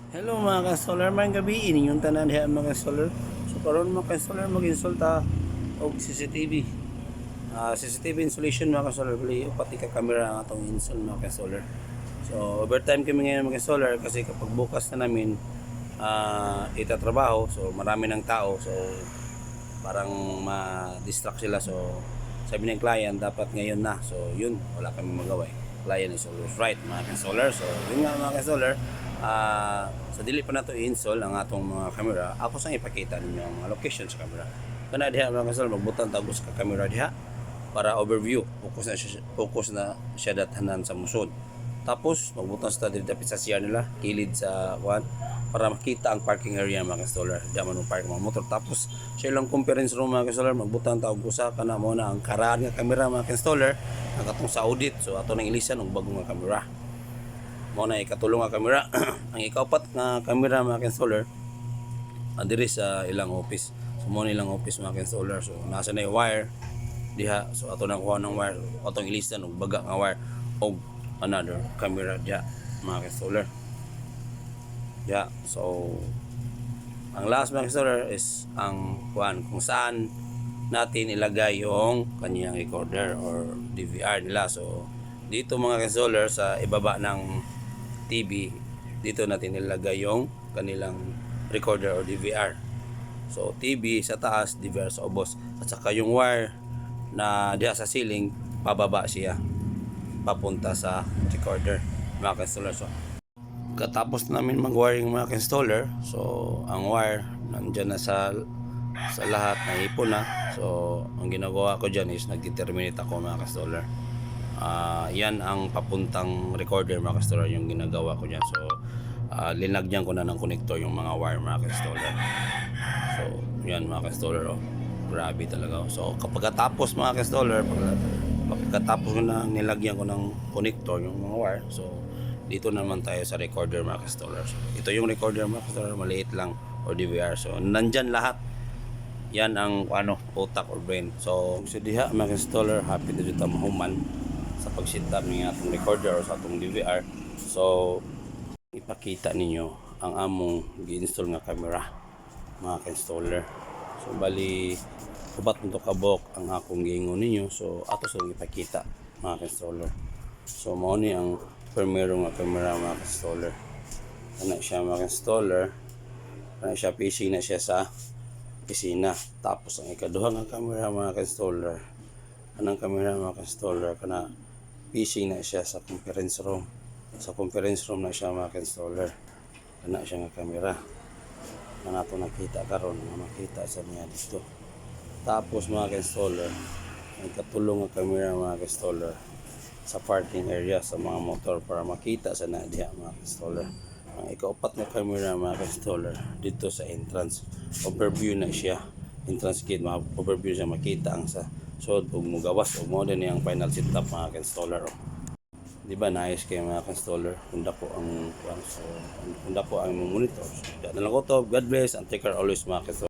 Hello mga ka-solar, may gabi inyong tanan diha mga ka-solar. So karon mga ka-solar mag-install ta og CCTV. CCTV installation mga ka-solar, bali upat ka camera ang atong install mga ka-solar. So overtime kami ngayon mga ka-solar kasi kapag bukas na namin itatrabaho, so marami ng tao, so parang ma-distract sila. So sabi ng client dapat ngayon na, so yun, wala kami magawa eh. Client is always right mga ka-solar. So yun nga mga ka-solar, sa dili pa nato i-install ang atong mga camera, ako sang ipakita ninyo ang mga location sa camera. Kana diha mga ka-solar, magbutan tagos ka camera diha para overview, focus na siya dathanan sa musod. Tapos magbutan sa dili dapit sa CR nila, kilid sa kuan, para makita ang parking area mga ka-solar. Diyan man park mga motor. Tapos siya lang conference room mga ka-solar, magbutan ta og usa kana mo na ang karaan nga camera mga ka-solar nakatong sa audit. So ato nang ilisan og bagong nga camera. Mo na ikatulong nga camera. Ang ikaupat nga camera mga ka-solar diri sa ilang office. So mo nilang office mga ka-solar. So nasa na yung wire diha. So ato nang kuha ng wire, atong ilisan og baga nga wire og another camera diha mga ka-solar. Yeah, so ang last mga ka-solar is ang kuan kung saan natin ilagay yung kanyang recorder or DVR nila. So dito mga ka-solar sa ibaba ng TV, dito natin ilagay yung kanilang recorder or DVR. So TV sa taas, DVR sa ubos, at saka yung wire na diha sa ceiling, pababa siya papunta sa recorder mga ka-solar. So katapos namin mag-wiring mga ka-installer, so ang wire nandyan na sa lahat, na ipon na. So ang ginagawa ko dyan is nag-terminate ako mga ka-installer. Yan ang papuntang recorder mga ka-installer yung ginagawa ko dyan. So linagyan ko na ng connector yung mga wire mga ka-installer. So yan mga ka-installer, oh. Grabe talaga. So kapag tapos mga ka-installer, pagkatapos ko na nilagyan ko ng connector yung mga wire, so dito naman tayo sa recorder mga ka-installer. So, ito yung recorder mga ka-installer, maliit lang, or DVR. So nandyan lahat. Yan ang utak or brain. So diha mga ka-installer, happy na dito mahuman sa pag-setup ng atong recorder o sa atong DVR. So ipakita ninyo ang among gi-install nga camera mga ka-installer. So bali ubat nito kabok ang akong giingon ninyo. So ato sa ipakita mga ka-installer. So mao ni ang primero nga camera mga ka-installer. Ana siya mga ka-installer. Ana siya PC na siya sa pisina. Tapos ang ikaduha nga camera mga ka-installer, anang camera mga ka-installer kana PC na siya sa conference room. Sa conference room na siya mga ka-installer. Ana siya nga camera. Na nato nakita karon, na makita sa niya dito. Tapos mga ka-installer, ang katulong nga camera mga ka-installer sa parking area sa mga motor para makita sa na diha mga ka-installer. Ang ikaupat na camera mga ka-installer dito sa entrance, overview na siya, entrance gate, overview siya, makita ang sa sod ug mugawas ug mo din ang final setup mga ka-installer. Di ba nice kay mga ka-installer kung dako ang monitor. So, na lang ko to. God bless and take care always mga ka-installer.